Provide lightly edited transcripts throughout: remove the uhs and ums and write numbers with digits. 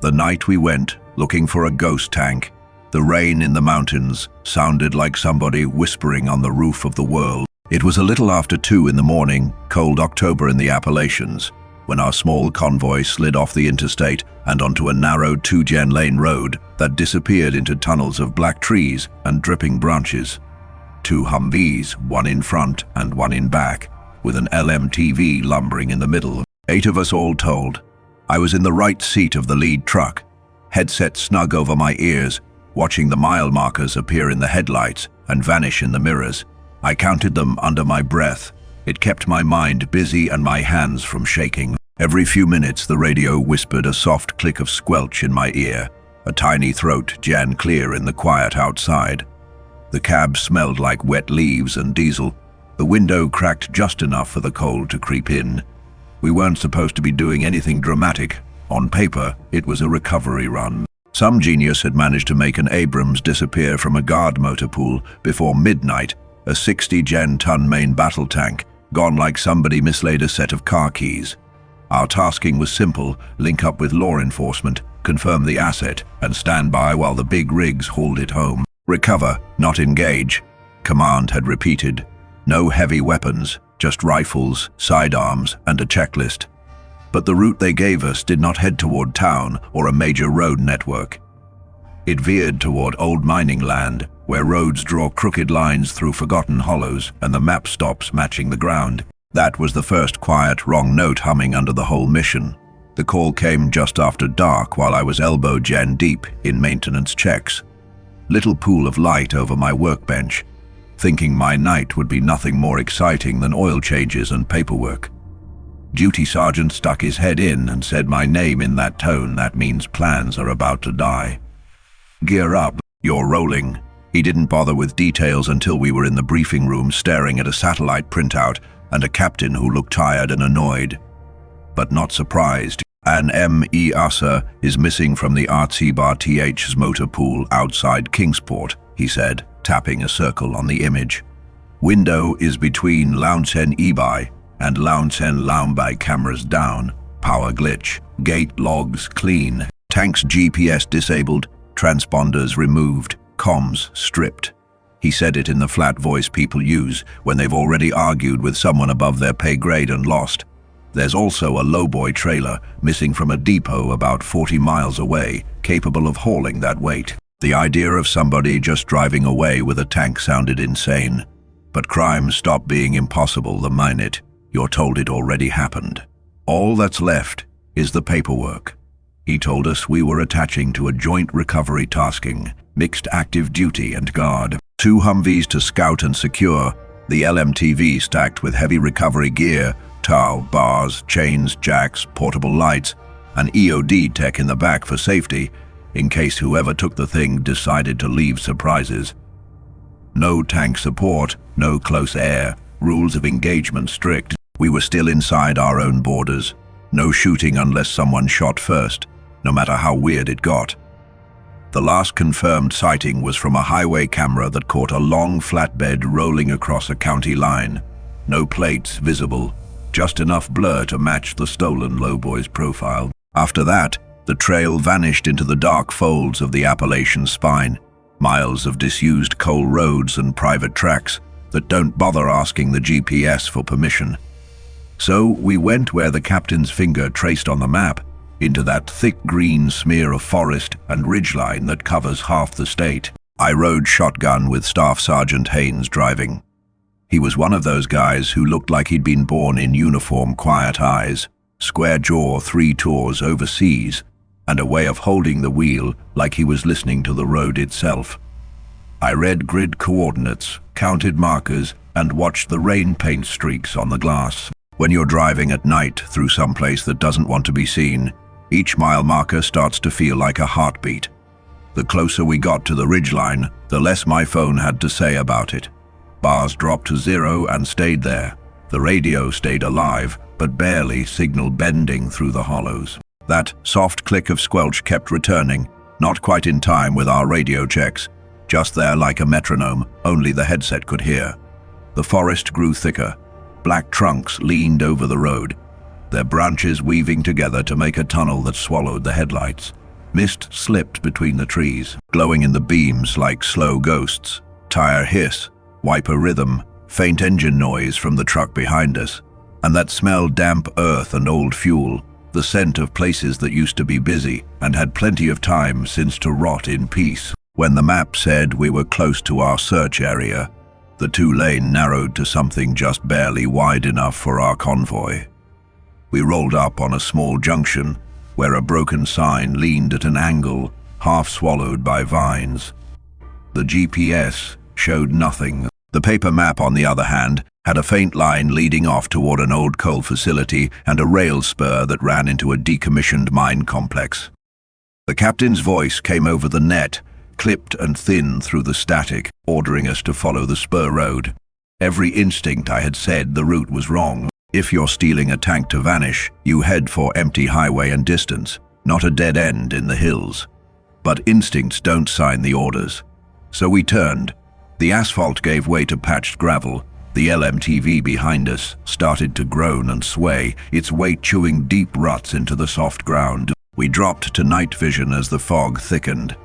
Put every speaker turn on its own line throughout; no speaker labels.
The night we went, looking for a ghost tank, the rain in the mountains sounded like somebody whispering on the roof of the world. It was a little after 2 in the morning, cold October in the Appalachians, when our small convoy slid off the interstate and onto a narrow 2-lane road that disappeared into tunnels of black trees and dripping branches. 2 Humvees, one in front and one in back, with an LMTV lumbering in the middle. 8 of us all told. I was in the right seat of the lead truck, headset snug over my ears, watching the mile markers appear in the headlights and vanish in the mirrors. I counted them under my breath. It kept my mind busy and my hands from shaking. Every few minutes the radio whispered a soft click of squelch in my ear. A tiny throat jan clear in the quiet outside. The cab smelled like wet leaves and diesel. The window cracked just enough for the cold to creep in. We weren't supposed to be doing anything dramatic. On paper, it was a recovery run. Some genius had managed to make an Abrams disappear from a guard motor pool before midnight, a 60-ton main battle tank, gone like somebody mislaid a set of car keys. Our tasking was simple: link up with law enforcement, confirm the asset, and stand by while the big rigs hauled it home. Recover, not engage, command had repeated. No heavy weapons, just rifles, sidearms, and a checklist. But the route they gave us did not head toward town or a major road network. It veered toward old mining land, where roads draw crooked lines through forgotten hollows and the map stops matching the ground. That was the first quiet, wrong note humming under the whole mission. The call came just after dark while I was elbow deep in maintenance checks. Little pool of light over my workbench, thinking my night would be nothing more exciting than oil changes and paperwork. Duty sergeant stuck his head in and said my name in that tone that means plans are about to die. Gear up, you're rolling. He didn't bother with details until we were in the briefing room staring at a satellite printout and a captain who looked tired and annoyed. But not surprised. An M.E. Asa is missing from the RC-Bar-TH's motor pool outside Kingsport, he said, tapping a circle on the image. Window is between Launchen Ebi and Launchen Laumbai, cameras down, power glitch, gate logs clean, tanks GPS disabled, transponders removed, comms stripped. He said it in the flat voice people use when they've already argued with someone above their pay grade and lost. There's also a lowboy trailer missing from a depot about 40 miles away, capable of hauling that weight. The idea of somebody just driving away with a tank sounded insane. But crime stopped being impossible the minute you're told it already happened. All that's left is the paperwork. He told us we were attaching to a joint recovery tasking, mixed active duty and guard. 2 Humvees to scout and secure, the LMTV stacked with heavy recovery gear, towel, bars, chains, jacks, portable lights, an EOD tech in the back for safety, in case whoever took the thing decided to leave surprises. No tank support, no close air, rules of engagement strict. We were still inside our own borders. No shooting unless someone shot first, no matter how weird it got. The last confirmed sighting was from a highway camera that caught a long flatbed rolling across a county line. No plates visible, just enough blur to match the stolen lowboy's profile. After that, the trail vanished into the dark folds of the Appalachian spine, miles of disused coal roads and private tracks that don't bother asking the GPS for permission. So we went where the captain's finger traced on the map, into that thick green smear of forest and ridgeline that covers half the state. I rode shotgun with Staff Sergeant Haynes driving. He was one of those guys who looked like he'd been born in uniform, quiet eyes, square jaw, 3 tours overseas, and a way of holding the wheel like he was listening to the road itself. I read grid coordinates, counted markers, and watched the rain paint streaks on the glass. When you're driving at night through some place that doesn't want to be seen, each mile marker starts to feel like a heartbeat. The closer we got to the ridgeline, the less my phone had to say about it. Bars dropped to 0 and stayed there. The radio stayed alive, but barely, signal bending through the hollows. That soft click of squelch kept returning, not quite in time with our radio checks, just there like a metronome, only the headset could hear. The forest grew thicker. Black trunks leaned over the road, their branches weaving together to make a tunnel that swallowed the headlights. Mist slipped between the trees, glowing in the beams like slow ghosts. Tire hiss, wiper rhythm, faint engine noise from the truck behind us. And that smell, damp earth and old fuel, the scent of places that used to be busy and had plenty of time since to rot in peace. When the map said we were close to our search area, the two-lane narrowed to something just barely wide enough for our convoy. We rolled up on a small junction where a broken sign leaned at an angle, half swallowed by vines. The GPS showed nothing. The paper map, on the other hand, had a faint line leading off toward an old coal facility and a rail spur that ran into a decommissioned mine complex. The captain's voice came over the net, clipped and thin through the static, ordering us to follow the spur road. Every instinct I had said the route was wrong. If you're stealing a tank to vanish, you head for empty highway and distance, not a dead end in the hills. But instincts don't sign the orders. So we turned. The asphalt gave way to patched gravel. The LMTV behind us started to groan and sway, its weight chewing deep ruts into the soft ground. We dropped to night vision as the fog thickened.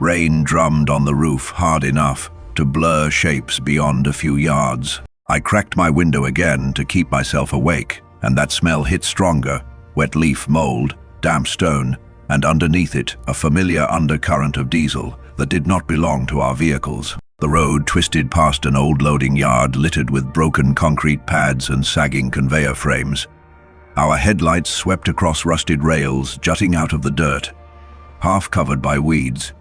Rain drummed on the roof hard enough to blur shapes beyond a few yards. I cracked my window again to keep myself awake, and that smell hit stronger: wet leaf mold, damp stone, and underneath it a familiar undercurrent of diesel that did not belong to our vehicles. The road twisted past an old loading yard littered with broken concrete pads and sagging conveyor frames. Our headlights swept across rusted rails jutting out of the dirt, half covered by weeds.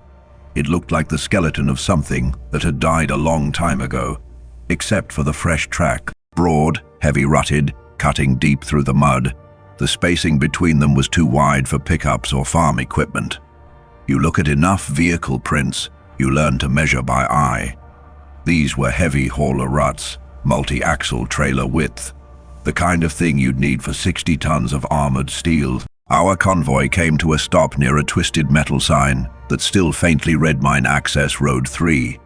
It looked like the skeleton of something that had died a long time ago, except for the fresh track. Broad, heavy rutted, cutting deep through the mud. The spacing between them was too wide for pickups or farm equipment. You look at enough vehicle prints, you learn to measure by eye. These were heavy hauler ruts, multi-axle trailer width, the kind of thing you'd need for 60 tons of armored steel. Our convoy came to a stop near a twisted metal sign that still faintly read Mine Access Road 3.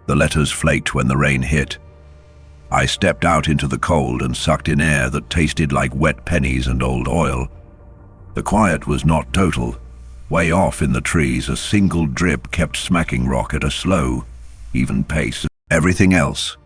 The letters flaked when the rain hit. I stepped out into the cold and sucked in air that tasted like wet pennies and old oil. The quiet was not total. Way off in the trees, a single drip kept smacking rock at a slow, even pace. Everything else,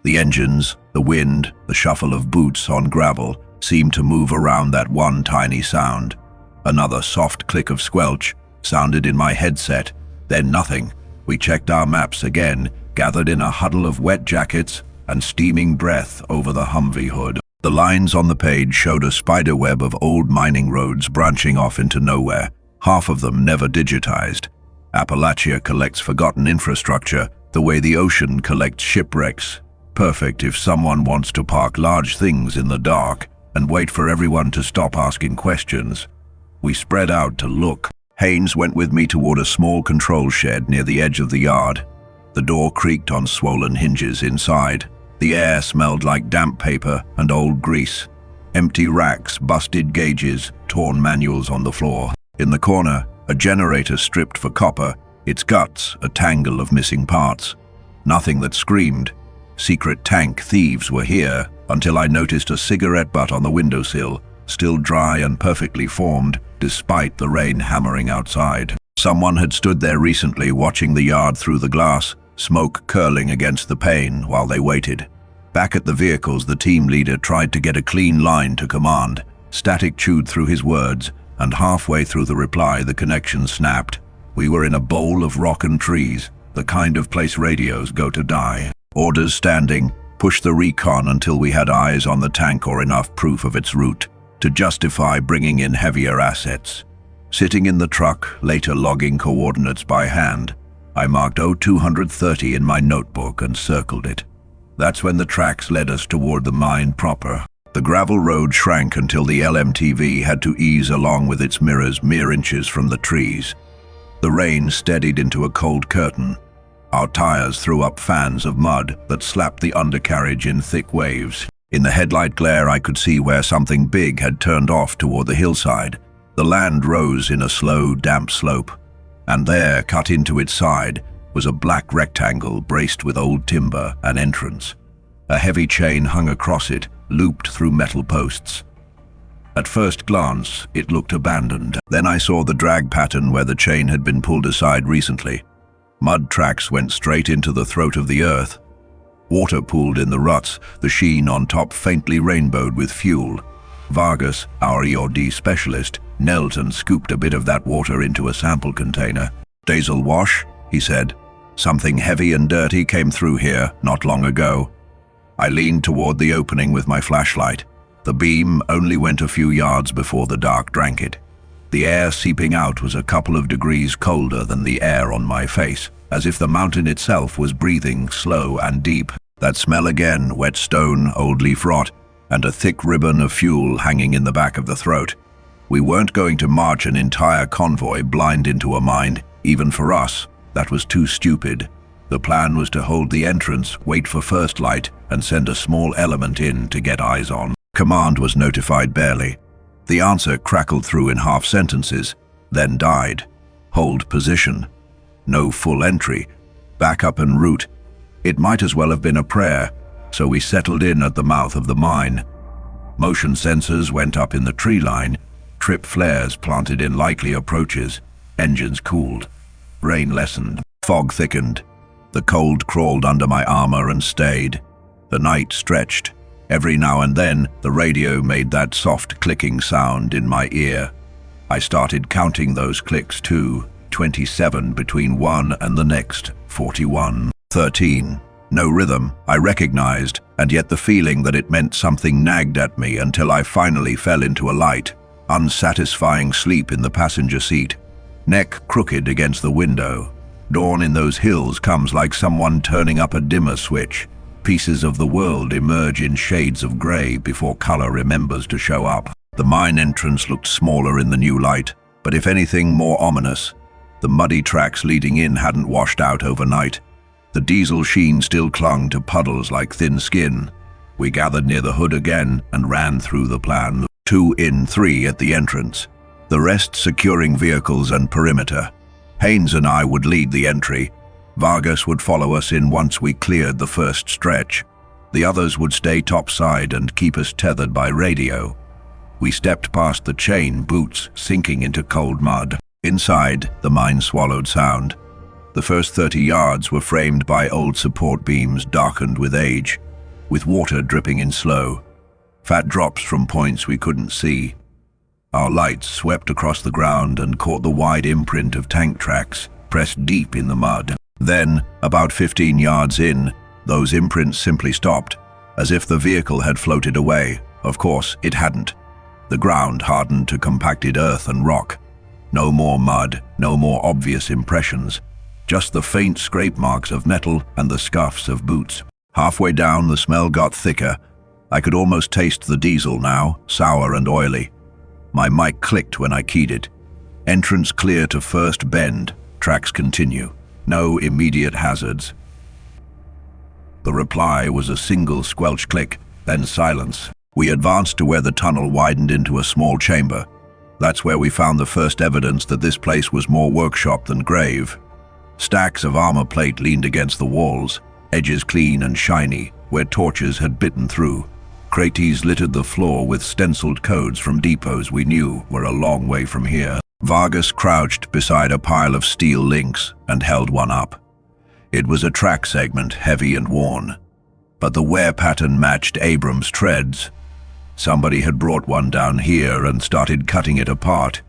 the engines, the wind, the shuffle of boots on gravel, seemed to move around that one tiny sound. Another soft click of squelch sounded in my headset, then nothing. We checked our maps again, gathered in a huddle of wet jackets and steaming breath over the Humvee hood. The lines on the page showed a spiderweb of old mining roads branching off into nowhere, half of them never digitized. Appalachia collects forgotten infrastructure the way the ocean collects shipwrecks. Perfect if someone wants to park large things in the dark and wait for everyone to stop asking questions. We spread out to look. Haynes went with me toward a small control shed near the edge of the yard. The door creaked on swollen hinges inside. The air smelled like damp paper and old grease. Empty racks, busted gauges, torn manuals on the floor. In the corner, a generator stripped for copper, its guts a tangle of missing parts. Nothing that screamed. Secret tank thieves were here, until I noticed a cigarette butt on the windowsill, still dry and perfectly formed, despite the rain hammering outside. Someone had stood there recently watching the yard through the glass, smoke curling against the pane while they waited. Back at the vehicles, the team leader tried to get a clean line to command. Static chewed through his words, and halfway through the reply the connection snapped. We were in a bowl of rock and trees, the kind of place radios go to die. Orders standing, push the recon until we had eyes on the tank or enough proof of its route to justify bringing in heavier assets. Sitting in the truck, later logging coordinates by hand, I marked 0230 in my notebook and circled it. That's when the tracks led us toward the mine proper. The gravel road shrank until the LMTV had to ease along with its mirrors mere inches from the trees. The rain steadied into a cold curtain. Our tires threw up fans of mud that slapped the undercarriage in thick waves. In the headlight glare, I could see where something big had turned off toward the hillside. The land rose in a slow, damp slope, and there, cut into its side, was a black rectangle braced with old timber, an entrance. A heavy chain hung across it, looped through metal posts. At first glance, it looked abandoned. Then I saw the drag pattern where the chain had been pulled aside recently. Mud tracks went straight into the throat of the earth. Water pooled in the ruts, the sheen on top faintly rainbowed with fuel. Vargas, our EOD specialist, knelt and scooped a bit of that water into a sample container. "Diesel wash," he said. "Something heavy and dirty came through here not long ago." I leaned toward the opening with my flashlight. The beam only went a few yards before the dark drank it. The air seeping out was a couple of degrees colder than the air on my face, as if the mountain itself was breathing slow and deep. That smell again, wet stone, old leaf rot, and a thick ribbon of fuel hanging in the back of the throat. We weren't going to march an entire convoy blind into a mine, even for us. That was too stupid. The plan was to hold the entrance, wait for first light, and send a small element in to get eyes on. Command was notified barely. The answer crackled through in half sentences, then died. Hold position. No full entry. Back up en route. It might as well have been a prayer, so we settled in at the mouth of the mine. Motion sensors went up in the tree line, trip flares planted in likely approaches, engines cooled. Rain lessened. Fog thickened. The cold crawled under my armor and stayed. The night stretched. Every now and then, the radio made that soft clicking sound in my ear. I started counting those clicks too. 27 between one and the next, 41, 13. No rhythm, I recognized, and yet the feeling that it meant something nagged at me until I finally fell into a light, unsatisfying sleep in the passenger seat. Neck crooked against the window. Dawn in those hills comes like someone turning up a dimmer switch. Pieces of the world emerge in shades of gray before color remembers to show up. The mine entrance looked smaller in the new light, but if anything, more ominous. The muddy tracks leading in hadn't washed out overnight. The diesel sheen still clung to puddles like thin skin. We gathered near the hood again and ran through the plan. 2 in, 3 at the entrance. The rest securing vehicles and perimeter. Haynes and I would lead the entry. Vargas would follow us in once we cleared the first stretch. The others would stay topside and keep us tethered by radio. We stepped past the chain, boots sinking into cold mud. Inside, the mine swallowed sound. The first 30 yards were framed by old support beams darkened with age, with water dripping in slow. Fat drops from points we couldn't see. Our lights swept across the ground and caught the wide imprint of tank tracks, pressed deep in the mud. Then, about 15 yards in, those imprints simply stopped, as if the vehicle had floated away. Of course, it hadn't. The ground hardened to compacted earth and rock. No more mud, no more obvious impressions. Just the faint scrape marks of metal and the scuffs of boots. Halfway down, the smell got thicker. I could almost taste the diesel now, sour and oily. My mic clicked when I keyed it. Entrance clear to first bend. Tracks continue. No immediate hazards. The reply was a single squelch click, then silence. We advanced to where the tunnel widened into a small chamber. That's where we found the first evidence that this place was more workshop than grave. Stacks of armor plate leaned against the walls, edges clean and shiny, where torches had bitten through. Crates littered the floor with stenciled codes from depots we knew were a long way from here. Vargas crouched beside a pile of steel links and held one up. It was a track segment, heavy and worn, but the wear pattern matched Abrams' treads. Somebody had brought one down here and started cutting it apart.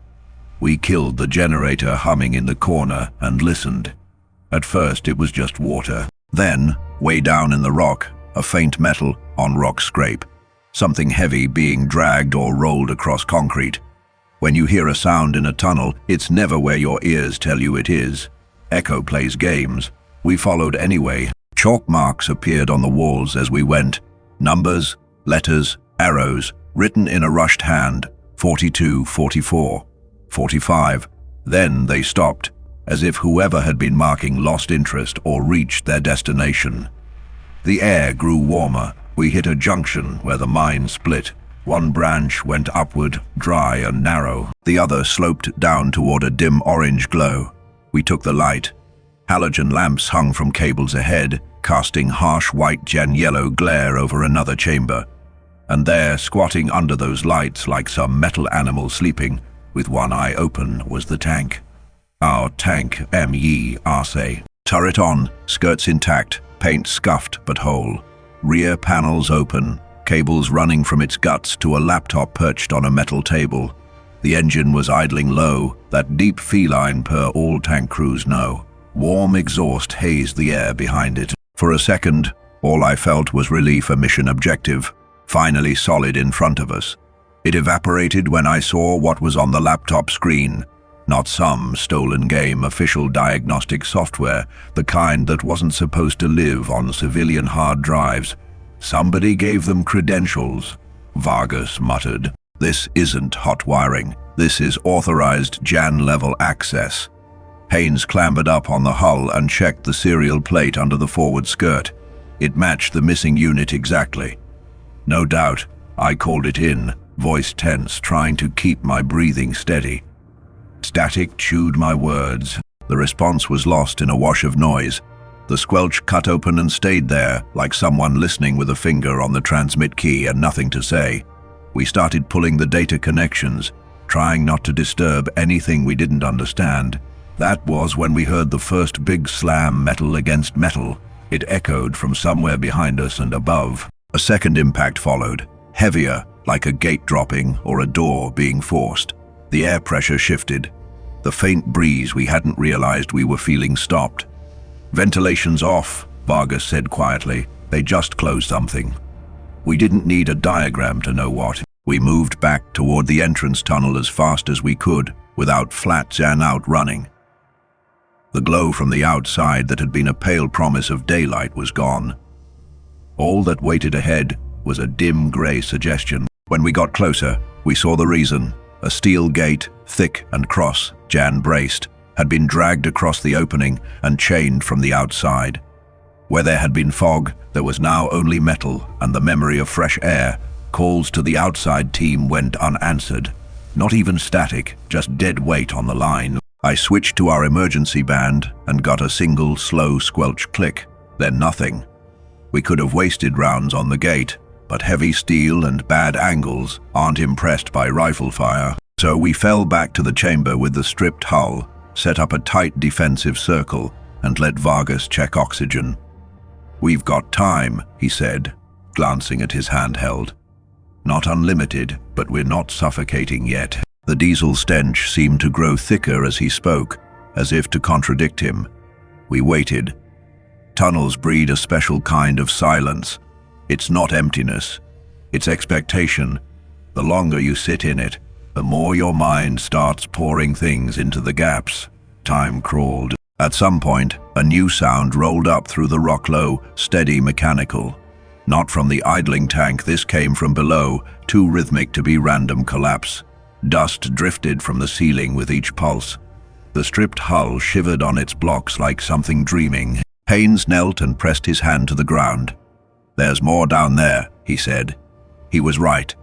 We killed the generator humming in the corner and listened. At first it was just water. Then, way down in the rock, a faint metal on-rock scrape. Something heavy being dragged or rolled across concrete. When you hear a sound in a tunnel, it's never where your ears tell you it is. Echo plays games. We followed anyway. Chalk marks appeared on the walls as we went. Numbers, letters, arrows, written in a rushed hand. 42, 44, 45. Then they stopped, as if whoever had been marking lost interest or reached their destination. The air grew warmer. We hit a junction where the mine split. One branch went upward, dry and narrow. The other sloped down toward a dim orange glow. We took the light. Halogen lamps hung from cables ahead, casting harsh white gen-yellow glare over another chamber. And there, squatting under those lights like some metal animal sleeping, with one eye open, was the tank. Our tank, M.Y.R.S.A. Turret on, skirts intact, paint scuffed but whole. Rear panels open, cables running from its guts to a laptop perched on a metal table. The engine was idling low, that deep feline purr all tank crews know. Warm exhaust hazed the air behind it. For a second, all I felt was relief. A mission objective, finally solid in front of us. It evaporated when I saw what was on the laptop screen. Not some stolen game, official diagnostic software, the kind that wasn't supposed to live on civilian hard drives. Somebody gave them credentials, Vargas muttered. This isn't hot wiring. This is authorized JAN-level access. Haynes clambered up on the hull and checked the serial plate under the forward skirt. It matched the missing unit exactly. No doubt, I called it in, voice tense, trying to keep my breathing steady. Static chewed my words. The response was lost in a wash of noise. The squelch cut open and stayed there, like someone listening with a finger on the transmit key and nothing to say. We started pulling the data connections, trying not to disturb anything we didn't understand. That was when we heard the first big slam, metal against metal. It echoed from somewhere behind us and above. A second impact followed, heavier, like a gate dropping or a door being forced. The air pressure shifted. The faint breeze we hadn't realized we were feeling stopped. "Ventilation's off," Vargas said quietly. "They just closed something." We didn't need a diagram to know what. We moved back toward the entrance tunnel as fast as we could, without flats and outrunning. The glow from the outside that had been a pale promise of daylight was gone. All that waited ahead was a dim gray suggestion. When we got closer, we saw the reason. A steel gate, thick and cross, Jan braced, had been dragged across the opening and chained from the outside. Where there had been fog, there was now only metal and the memory of fresh air. Calls to the outside team went unanswered. Not even static, just dead weight on the line. I switched to our emergency band and got a single slow squelch click, then nothing. We could have wasted rounds on the gate, but heavy steel and bad angles aren't impressed by rifle fire. So we fell back to the chamber with the stripped hull, set up a tight defensive circle, and let Vargas check oxygen. "We've got time," he said, glancing at his handheld. "Not unlimited, but we're not suffocating yet." The diesel stench seemed to grow thicker as he spoke, as if to contradict him. We waited. Tunnels breed a special kind of silence. It's not emptiness, it's expectation. The longer you sit in it, the more your mind starts pouring things into the gaps. Time crawled. At some point, a new sound rolled up through the rock, low, steady, mechanical. Not from the idling tank, this came from below, too rhythmic to be random collapse. Dust drifted from the ceiling with each pulse. The stripped hull shivered on its blocks like something dreaming. Haynes knelt and pressed his hand to the ground. "There's more down there," he said. He was right.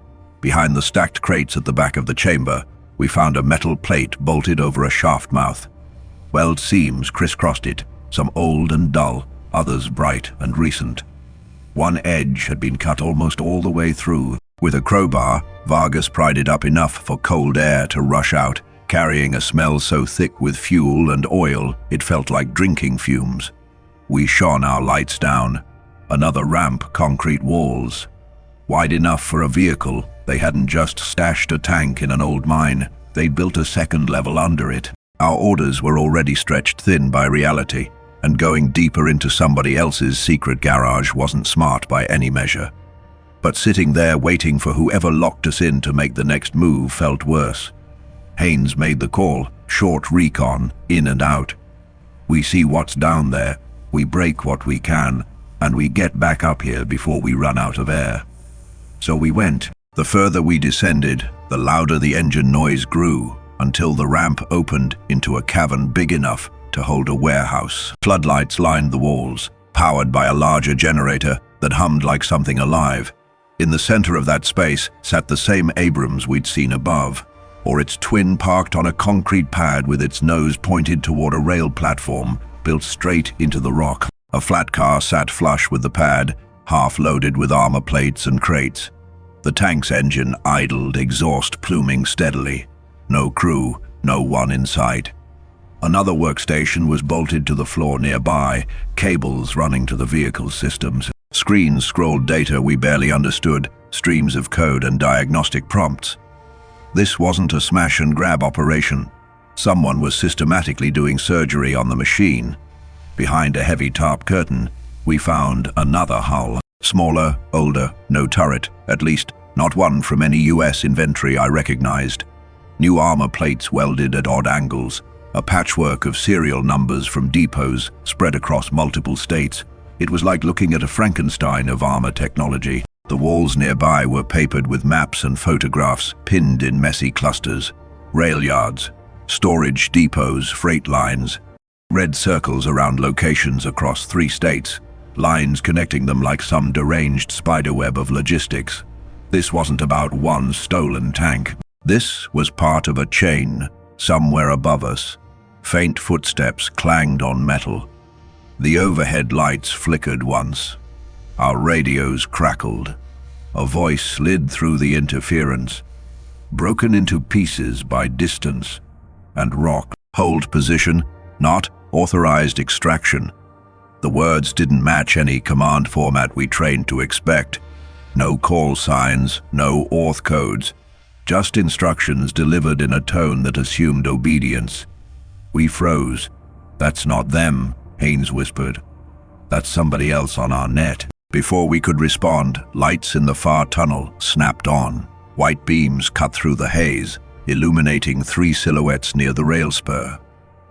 Behind the stacked crates at the back of the chamber, we found a metal plate bolted over a shaft mouth. Weld seams crisscrossed it, some old and dull, others bright and recent. One edge had been cut almost all the way through. With a crowbar, Vargas pried it up enough for cold air to rush out, carrying a smell so thick with fuel and oil it felt like drinking fumes. We shone our lights down. Another ramp, concrete walls. Wide enough for a vehicle. They hadn't just stashed a tank in an old mine. They'd built a second level under it. Our orders were already stretched thin by reality, and going deeper into somebody else's secret garage wasn't smart by any measure. But sitting there waiting for whoever locked us in to make the next move felt worse. Haynes made the call, short recon, in and out. We see what's down there, we break what we can, and we get back up here before we run out of air. So we went. The further we descended, the louder the engine noise grew, until the ramp opened into a cavern big enough to hold a warehouse. Floodlights lined the walls, powered by a larger generator that hummed like something alive. In the center of that space sat the same Abrams we'd seen above, or its twin parked on a concrete pad with its nose pointed toward a rail platform built straight into the rock. A flat car sat flush with the pad, half loaded with armor plates and crates. The tank's engine idled, exhaust pluming steadily. No crew, no one in sight. Another workstation was bolted to the floor nearby, cables running to the vehicle's systems. Screens scrolled data we barely understood, streams of code and diagnostic prompts. This wasn't a smash-and-grab operation. Someone was systematically doing surgery on the machine. Behind a heavy tarp curtain, we found another hull. Smaller, older, no turret, at least not one from any US inventory I recognized. New armor plates welded at odd angles, a patchwork of serial numbers from depots spread across multiple states. It was like looking at a Frankenstein of armor technology. The walls nearby were papered with maps and photographs pinned in messy clusters. Rail yards, storage depots, freight lines, red circles around locations across 3 states, lines connecting them like some deranged spiderweb of logistics. This wasn't about one stolen tank. This was part of a chain somewhere above us. Faint footsteps clanged on metal. The overhead lights flickered once. Our radios crackled. A voice slid through the interference, broken into pieces by distance and rock. Hold position, not authorized extraction. The words didn't match any command format we trained to expect. No call signs, no auth codes, just instructions delivered in a tone that assumed obedience. We froze. "That's not them," Haynes whispered. "That's somebody else on our net." Before we could respond, lights in the far tunnel snapped on. White beams cut through the haze, illuminating 3 silhouettes near the rail spur.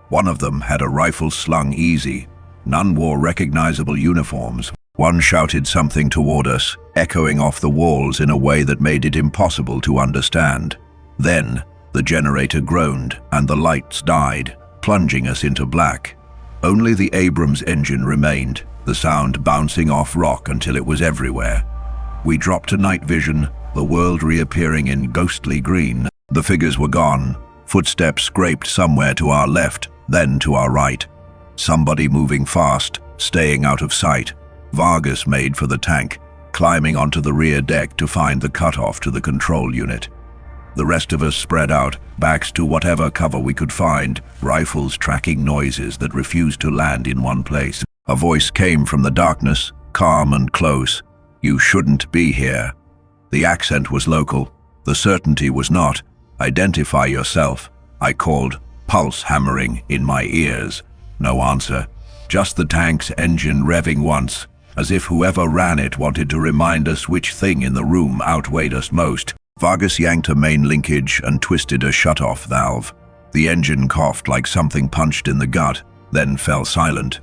One of them had a rifle slung easy. None wore recognizable uniforms. One shouted something toward us, echoing off the walls in a way that made it impossible to understand. Then, the generator groaned and the lights died, plunging us into black. Only the Abrams engine remained, the sound bouncing off rock until it was everywhere. We dropped to night vision, the world reappearing in ghostly green. The figures were gone. Footsteps scraped somewhere to our left, then to our right. Somebody moving fast, staying out of sight. Vargas made for the tank, climbing onto the rear deck to find the cutoff to the control unit. The rest of us spread out, backs to whatever cover we could find, rifles tracking noises that refused to land in one place. A voice came from the darkness, calm and close. "You shouldn't be here." The accent was local. The certainty was not. "Identify yourself," I called, pulse hammering in my ears. No answer. Just the tank's engine revving once, as if whoever ran it wanted to remind us which thing in the room outweighed us most. Vargas yanked a main linkage and twisted a shut-off valve. The engine coughed like something punched in the gut, then fell silent.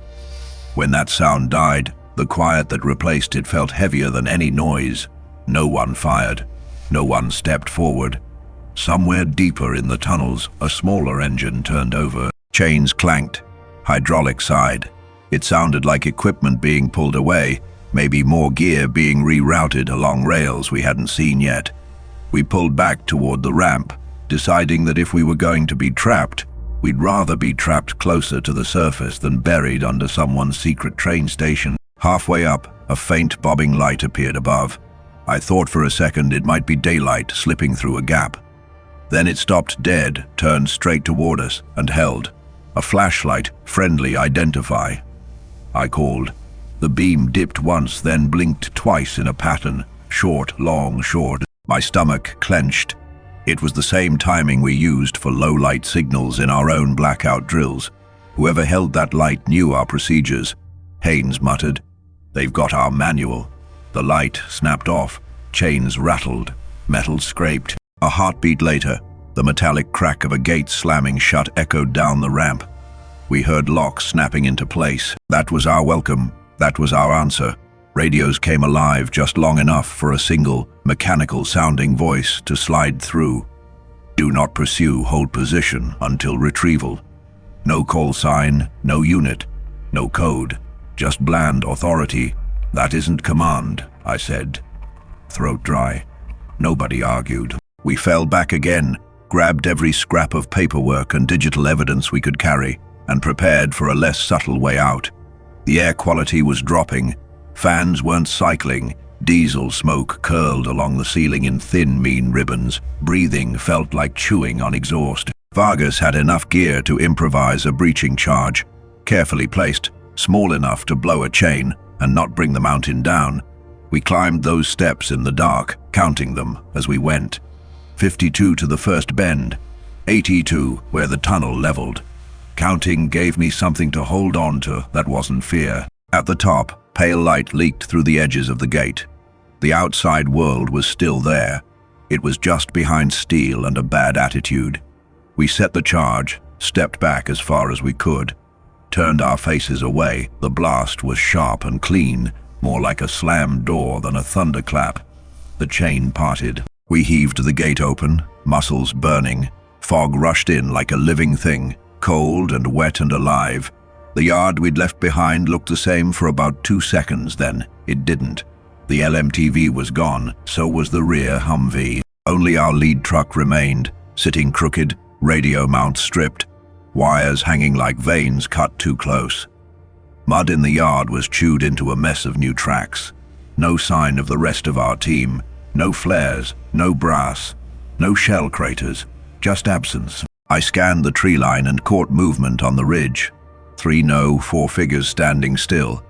When that sound died, the quiet that replaced it felt heavier than any noise. No one fired. No one stepped forward. Somewhere deeper in the tunnels, a smaller engine turned over. Chains clanked. Hydraulics sighed. It sounded like equipment being pulled away, maybe more gear being rerouted along rails we hadn't seen yet. We pulled back toward the ramp, deciding that if we were going to be trapped, we'd rather be trapped closer to the surface than buried under someone's secret train station. Halfway up, a faint bobbing light appeared above. I thought for a second it might be daylight slipping through a gap. Then it stopped dead, turned straight toward us, and held. A flashlight, friendly, identify. I called. The beam dipped once, then blinked twice in a pattern. Short, long, short. My stomach clenched. It was the same timing we used for low-light signals in our own blackout drills. Whoever held that light knew our procedures. Haynes muttered, "They've got our manual." The light snapped off. Chains rattled. Metal scraped. A heartbeat later, the metallic crack of a gate slamming shut echoed down the ramp. We heard locks snapping into place. That was our welcome. That was our answer. Radios came alive just long enough for a single, mechanical-sounding voice to slide through. "Do not pursue, hold position until retrieval." No call sign, no unit, no code, just bland authority. "That isn't command," I said. Throat dry. Nobody argued. We fell back again, grabbed every scrap of paperwork and digital evidence we could carry, and prepared for a less subtle way out. The air quality was dropping. Fans weren't cycling. Diesel smoke curled along the ceiling in thin, mean ribbons. Breathing felt like chewing on exhaust. Vargas had enough gear to improvise a breaching charge, carefully placed, small enough to blow a chain and not bring the mountain down. We climbed those steps in the dark, counting them as we went. 52 to the first bend, 82 where the tunnel leveled. Counting gave me something to hold on to that wasn't fear. At the top, pale light leaked through the edges of the gate. The outside world was still there. It was just behind steel and a bad attitude. We set the charge, stepped back as far as we could, turned our faces away. The blast was sharp and clean, more like a slammed door than a thunderclap. The chain parted. We heaved the gate open, muscles burning. Fog rushed in like a living thing, cold and wet and alive. The yard we'd left behind looked the same for about 2 seconds, then it didn't. The LMTV was gone, so was the rear Humvee. Only our lead truck remained, sitting crooked, radio mount stripped, wires hanging like veins cut too close. Mud in the yard was chewed into a mess of new tracks. No sign of the rest of our team. No flares, no brass, no shell craters, just absence. I scanned the tree line and caught movement on the ridge. 3 no, 4 figures standing still,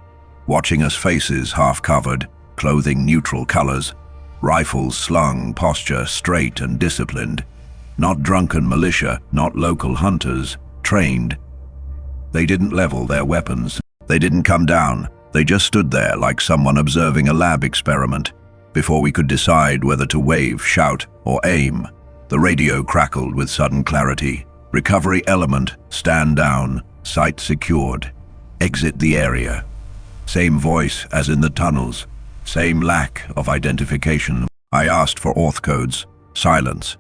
watching us, faces half covered, clothing neutral colors, rifles slung, posture straight and disciplined. Not drunken militia, not local hunters, trained. They didn't level their weapons. They didn't come down. They just stood there like someone observing a lab experiment. Before we could decide whether to wave, shout, or aim, the radio crackled with sudden clarity. Recovery element, stand down, site secured, exit the area. Same voice as in the tunnels, same lack of identification. I asked for auth codes, silence.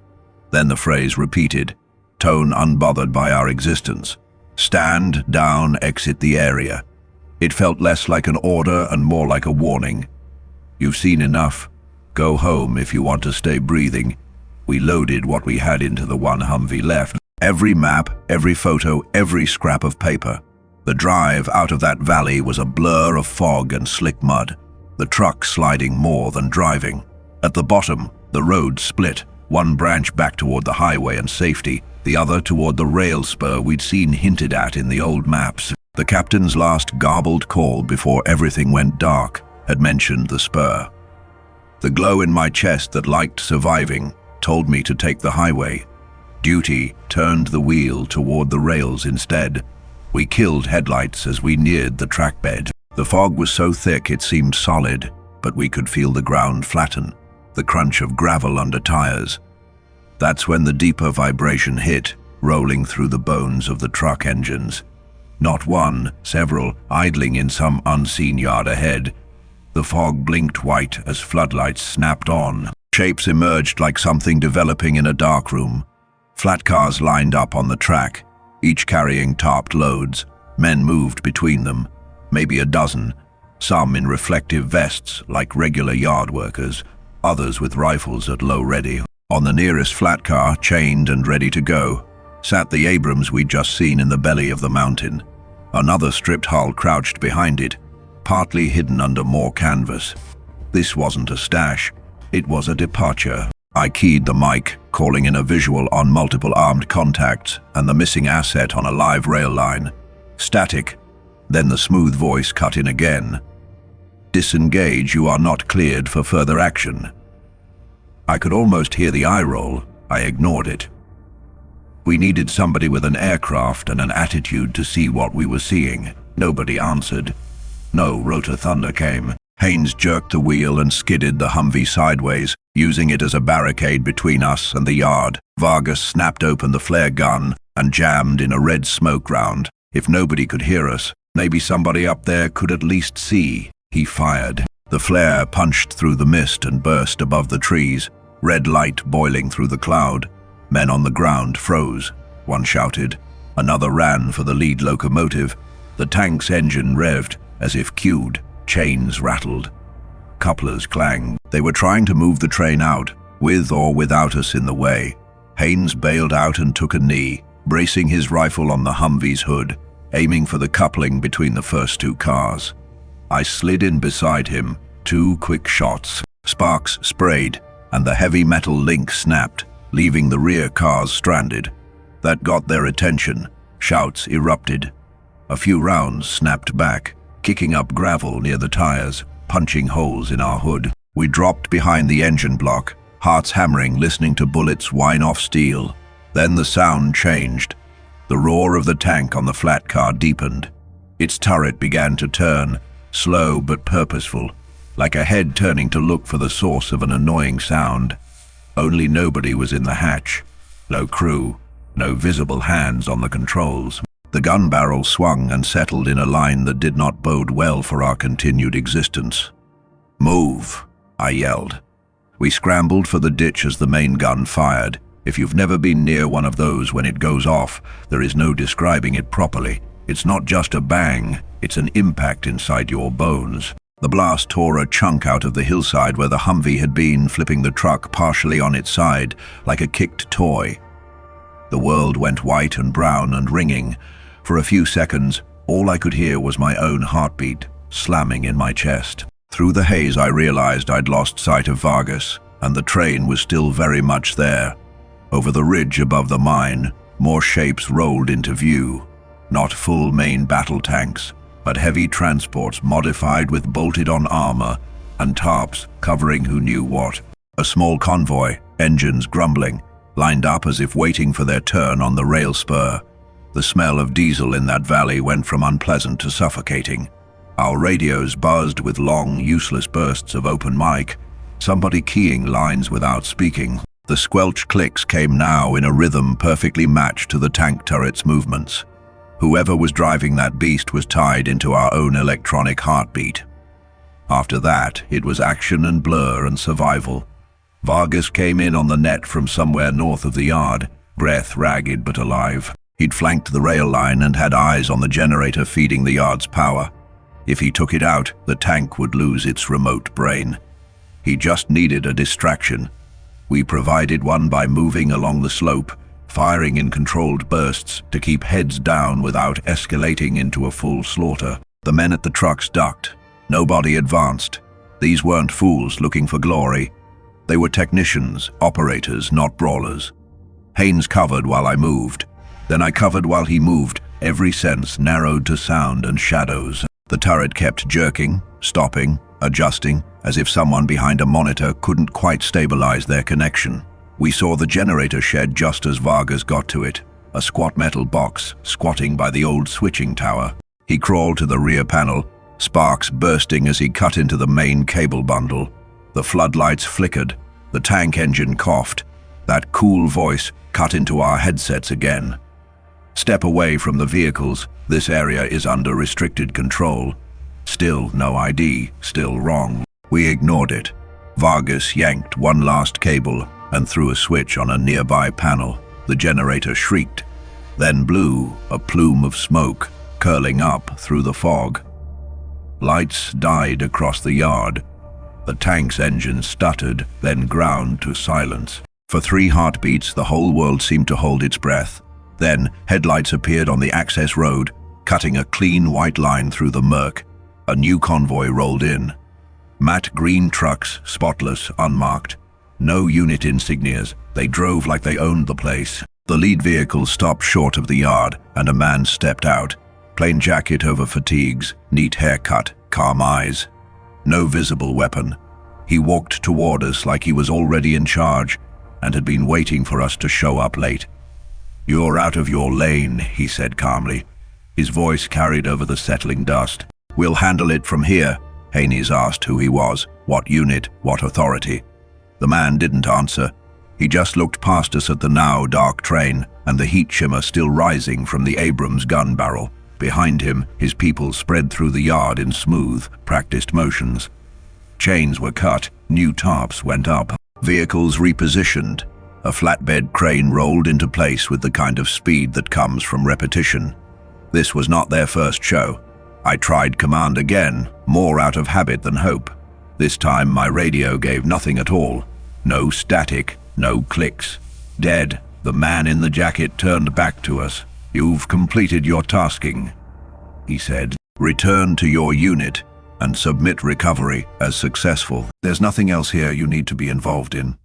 Then the phrase repeated, tone unbothered by our existence. Stand down, exit the area. It felt less like an order and more like a warning. You've seen enough. Go home if you want to stay breathing. We loaded what we had into the one Humvee left. Every map, every photo, every scrap of paper. The drive out of that valley was a blur of fog and slick mud, the truck sliding more than driving. At the bottom, the road split, one branch back toward the highway and safety, the other toward the rail spur we'd seen hinted at in the old maps. The captain's last garbled call before everything went dark had mentioned the spur. The glow in my chest that liked surviving told me to take the highway. Duty turned the wheel toward the rails instead. We killed headlights as we neared the track bed. The fog was so thick it seemed solid, but we could feel the ground flatten, the crunch of gravel under tires. That's when the deeper vibration hit, rolling through the bones of the truck engines. Not one, several, idling in some unseen yard ahead. The fog blinked white as floodlights snapped on. Shapes emerged like something developing in a dark room. Flat cars lined up on the track, each carrying tarped loads. Men moved between them, maybe a dozen, some in reflective vests like regular yard workers, others with rifles at low ready. On the nearest flat car, chained and ready to go, sat the Abrams we'd just seen in the belly of the mountain. Another stripped hull crouched behind it, partly hidden under more canvas. This wasn't a stash, it was a departure. I keyed the mic, calling in a visual on multiple armed contacts and the missing asset on a live rail line. Static. Then the smooth voice cut in again. Disengage, you are not cleared for further action. I could almost hear the eye roll. I ignored it. We needed somebody with an aircraft and an attitude to see what we were seeing. Nobody answered. No rotor thunder came. Haynes jerked the wheel and skidded the Humvee sideways, using it as a barricade between us and the yard. Vargas snapped open the flare gun and jammed in a red smoke round. If nobody could hear us, maybe somebody up there could at least see. He fired. The flare punched through the mist and burst above the trees, red light boiling through the cloud. Men on the ground froze. One shouted. Another ran for the lead locomotive. The tank's engine revved, as if cued. Chains rattled. Couplers clanged. They were trying to move the train out, with or without us in the way. Haynes bailed out and took a knee, bracing his rifle on the Humvee's hood, aiming for the coupling between the first two cars. I slid in beside him, 2 quick shots. Sparks sprayed, and the heavy metal link snapped, leaving the rear cars stranded. That got their attention. Shouts erupted. A few rounds snapped back, kicking up gravel near the tires, punching holes in our hood. We dropped behind the engine block, hearts hammering, listening to bullets whine off steel. Then the sound changed. The roar of the tank on the flat car deepened. Its turret began to turn, slow but purposeful, like a head turning to look for the source of an annoying sound. Only nobody was in the hatch. No crew, no visible hands on the controls. The gun barrel swung and settled in a line that did not bode well for our continued existence. "Move," I yelled. We scrambled for the ditch as the main gun fired. If you've never been near one of those when it goes off, there is no describing it properly. It's not just a bang, it's an impact inside your bones. The blast tore a chunk out of the hillside where the Humvee had been, flipping the truck partially on its side, like a kicked toy. The world went white and brown and ringing. For a few seconds, all I could hear was my own heartbeat, slamming in my chest. Through the haze, I realized I'd lost sight of Vargas, and the train was still very much there. Over the ridge above the mine, more shapes rolled into view. Not full main battle tanks, but heavy transports modified with bolted-on armor and tarps covering who knew what. A small convoy, engines grumbling, lined up as if waiting for their turn on the rail spur. The smell of diesel in that valley went from unpleasant to suffocating. Our radios buzzed with long, useless bursts of open mic, somebody keying lines without speaking. The squelch clicks came now in a rhythm perfectly matched to the tank turret's movements. Whoever was driving that beast was tied into our own electronic heartbeat. After that, it was action and blur and survival. Vargas came in on the net from somewhere north of the yard, breath ragged but alive. He'd flanked the rail line and had eyes on the generator feeding the yard's power. If he took it out, the tank would lose its remote brain. He just needed a distraction. We provided one by moving along the slope, firing in controlled bursts to keep heads down without escalating into a full slaughter. The men at the trucks ducked. Nobody advanced. These weren't fools looking for glory. They were technicians, operators, not brawlers. Haynes covered while I moved. Then I covered while he moved, every sense narrowed to sound and shadows. The turret kept jerking, stopping, adjusting, as if someone behind a monitor couldn't quite stabilize their connection. We saw the generator shed just as Vargas got to it, a squat metal box squatting by the old switching tower. He crawled to the rear panel, sparks bursting as he cut into the main cable bundle. The floodlights flickered, the tank engine coughed. That cool voice cut into our headsets again. "Step away from the vehicles. This area is under restricted control." Still no ID, still wrong. We ignored it. Vargas yanked one last cable and threw a switch on a nearby panel. The generator shrieked, then blew, a plume of smoke curling up through the fog. Lights died across the yard. The tank's engine stuttered, then ground to silence. For 3 heartbeats, the whole world seemed to hold its breath. Then, headlights appeared on the access road, cutting a clean white line through the murk. A new convoy rolled in. Matte green trucks, spotless, unmarked. No unit insignias. They drove like they owned the place. The lead vehicle stopped short of the yard, and a man stepped out. Plain jacket over fatigues, neat haircut, calm eyes. No visible weapon. He walked toward us like he was already in charge and had been waiting for us to show up late. "You're out of your lane," he said calmly. His voice carried over the settling dust. "We'll handle it from here." Haynes asked who he was, what unit, what authority. The man didn't answer. He just looked past us at the now dark train and the heat shimmer still rising from the Abrams gun barrel. Behind him, his people spread through the yard in smooth, practiced motions. Chains were cut, new tarps went up, vehicles repositioned. A flatbed crane rolled into place with the kind of speed that comes from repetition. This was not their first show. I tried command again, more out of habit than hope. This time my radio gave nothing at all. No static, no clicks. Dead. The man in the jacket turned back to us. "You've completed your tasking," he said. "Return to your unit and submit recovery as successful.
There's nothing else here you need to be involved in.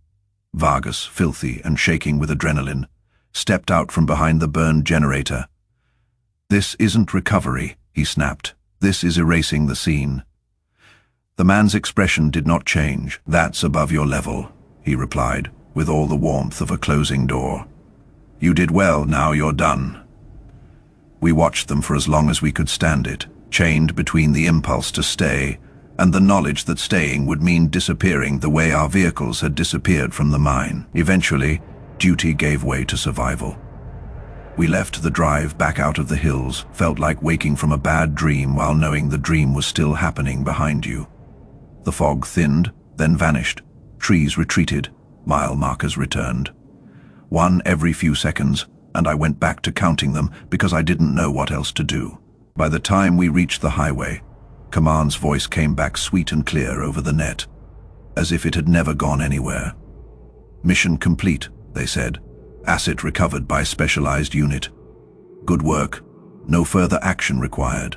Vargas, filthy and shaking with adrenaline, stepped out from behind the burned generator. This isn't recovery, he snapped. This is erasing the scene. The man's expression did not change. That's above your level, he replied, with all the warmth of a closing door. You did well, now you're done. We watched them for as long as we could stand it, chained between the impulse to stay and the knowledge that staying would mean disappearing the way our vehicles had disappeared from the mine. Eventually, duty gave way to survival. We left the drive back out of the hills, felt like waking from a bad dream while knowing the dream was still happening behind you. The fog thinned, then vanished. Trees retreated, mile markers returned. One every few seconds, and I went back to counting them because I didn't know what else to do. By the time we reached the highway, Command's voice came back sweet and clear over the net, as if it had never gone anywhere. Mission complete, they said. Asset recovered by specialized unit. Good work. No further action required.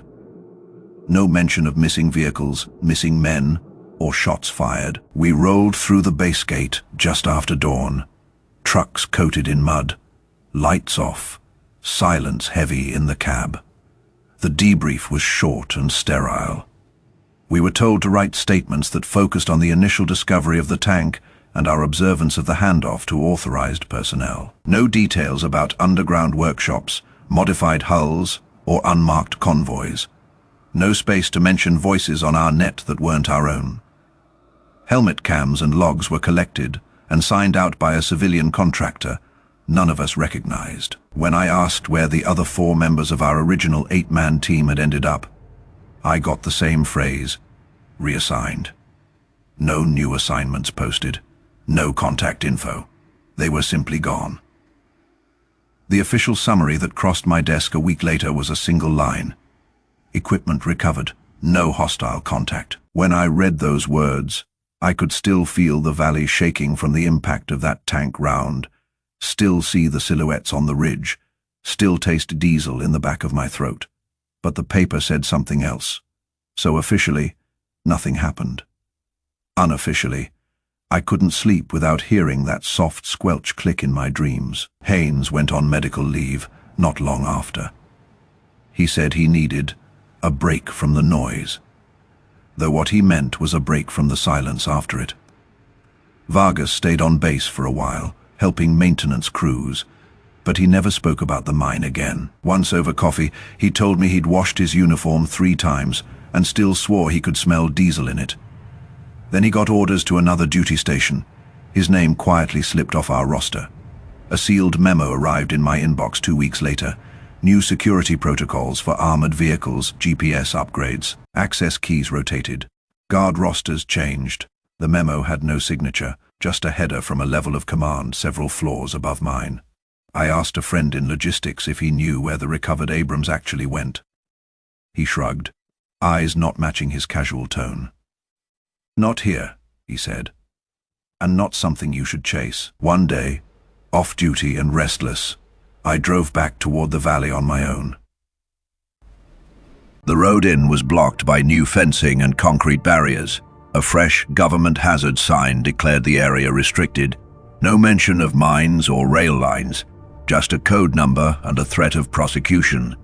No mention of missing vehicles, missing men, or shots fired. We rolled through the base gate just after dawn. Trucks coated in mud. Lights off. Silence heavy in the cab. The debrief was short and sterile. We were told to write statements that focused on the initial discovery of the tank and our observance of the handoff to authorized personnel. No details about underground workshops, modified hulls, or unmarked convoys. No space to mention voices on our net that weren't our own. Helmet cams and logs were collected and signed out by a civilian contractor none of us recognized. When I asked where the other 4 members of our original 8-man team had ended up, I got the same phrase: reassigned. No new assignments posted, no contact info. They were simply gone. The official summary that crossed my desk a week later was a single line: equipment recovered, no hostile contact. When I read those words, I could still feel the valley shaking from the impact of that tank round, still see the silhouettes on the ridge, still taste diesel in the back of my throat. But the paper said something else. So officially, nothing happened. Unofficially, I couldn't sleep without hearing that soft squelch click in my dreams. Haynes went on medical leave not long after. He said he needed a break from the noise, though what he meant was a break from the silence after it. Vargas stayed on base for a while, helping maintenance crews, but he never spoke about the mine again. Once over coffee, he told me he'd washed his uniform 3 times and still swore he could smell diesel in it. Then he got orders to another duty station. His name quietly slipped off our roster. A sealed memo arrived in my inbox 2 weeks later. New security protocols for armored vehicles, GPS upgrades, access keys rotated. Guard rosters changed. The memo had no signature, just a header from a level of command several floors above mine. I asked a friend in logistics if he knew where the recovered Abrams actually went. He shrugged, eyes not matching his casual tone. Not here, he said, and not something you should chase. One day, off duty and restless, I drove back toward the valley on my own.
The road in was blocked by new fencing and concrete barriers. A fresh government hazard sign declared the area restricted. No mention of mines or rail lines, just a code number and a threat of prosecution.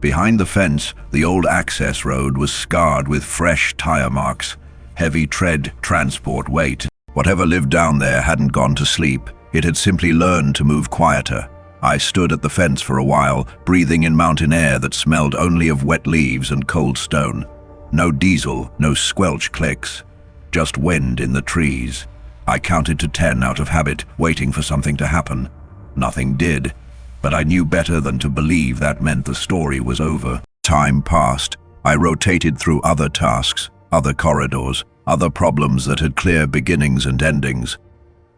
Behind the fence, the old access road was scarred with fresh tire marks, heavy tread, transport weight. Whatever lived down there hadn't gone to sleep. It had simply learned to move quieter. I stood at the fence for a while, breathing in mountain air that smelled only of wet leaves and cold stone. No diesel, no squelch clicks, just wind in the trees. I counted to 10 out of habit, waiting for something to happen. Nothing did, but I knew better than to believe that meant the story was over. Time passed. I rotated through other tasks, other corridors, other problems that had clear beginnings and endings.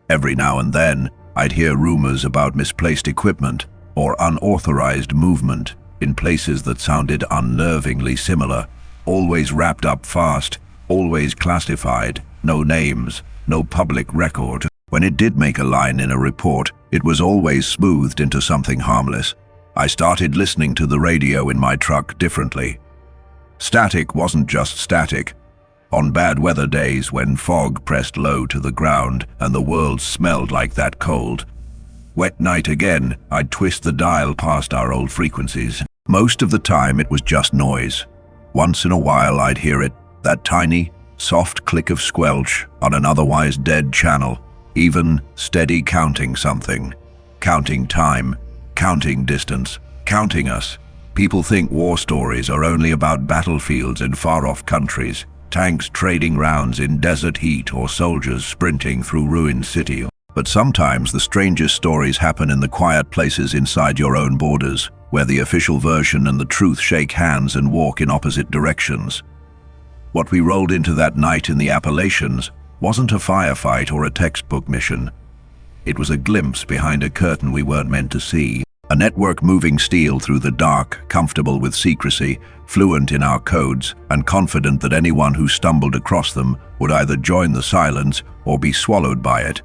Every now and then, I'd hear rumors about misplaced equipment or unauthorized movement in places that sounded unnervingly similar. Always wrapped up fast, always classified, no names, no public record. When it did make a line in a report, it was always smoothed into something harmless. I started listening to the radio in my truck differently. Static wasn't just static. On bad weather days when fog pressed low to the ground and the world smelled like that cold, wet night again, I'd twist the dial past our old frequencies. Most of the time it was just noise. Once in a while I'd hear it, that tiny, soft click of squelch on an otherwise dead channel, even steady counting something. Counting time, counting distance, counting us. People think war stories are only about battlefields in far-off countries, tanks trading rounds in desert heat or soldiers sprinting through ruined city. But sometimes the strangest stories happen in the quiet places inside your own borders, where the official version and the truth shake hands and walk in opposite directions. What we rolled into that night in the Appalachians wasn't a firefight or a textbook mission. It was a glimpse behind a curtain we weren't meant to see. A network moving steel through the dark, comfortable with secrecy, fluent in our codes, and confident that anyone who stumbled across them would either join the silence or be swallowed by it.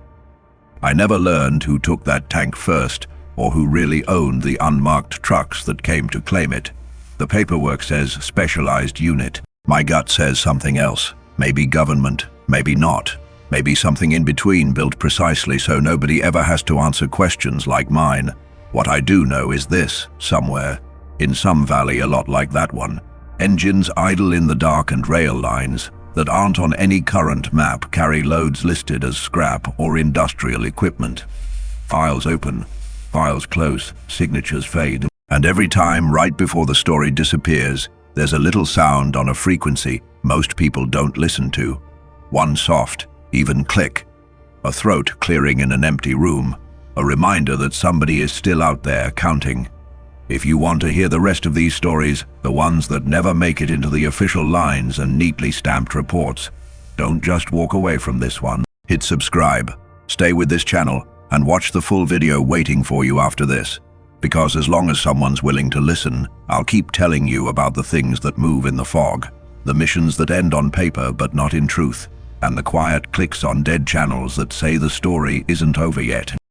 I never learned who took that tank first, or who really owned the unmarked trucks that came to claim it. The paperwork says specialized unit. My gut says something else. Maybe government, maybe not. Maybe something in between, built precisely so nobody ever has to answer questions like mine. What I do know is this: somewhere, in some valley a lot like that one, engines idle in the dark and rail lines that aren't on any current map carry loads listed as scrap or industrial equipment. Files open, files close, signatures fade, and every time right before the story disappears, there's a little sound on a frequency most people don't listen to. One soft, even click. A throat clearing in an empty room. A reminder that somebody is still out there counting. If you want to hear the rest of these stories, the ones that never make it into the official lines and neatly stamped reports, don't just walk away from this one. Hit subscribe, stay with this channel, and watch the full video waiting for you after this. Because as long as someone's willing to listen, I'll keep telling you about the things that move in the fog, the missions that end on paper but not in truth, and the quiet clicks on dead channels that say the story isn't over yet.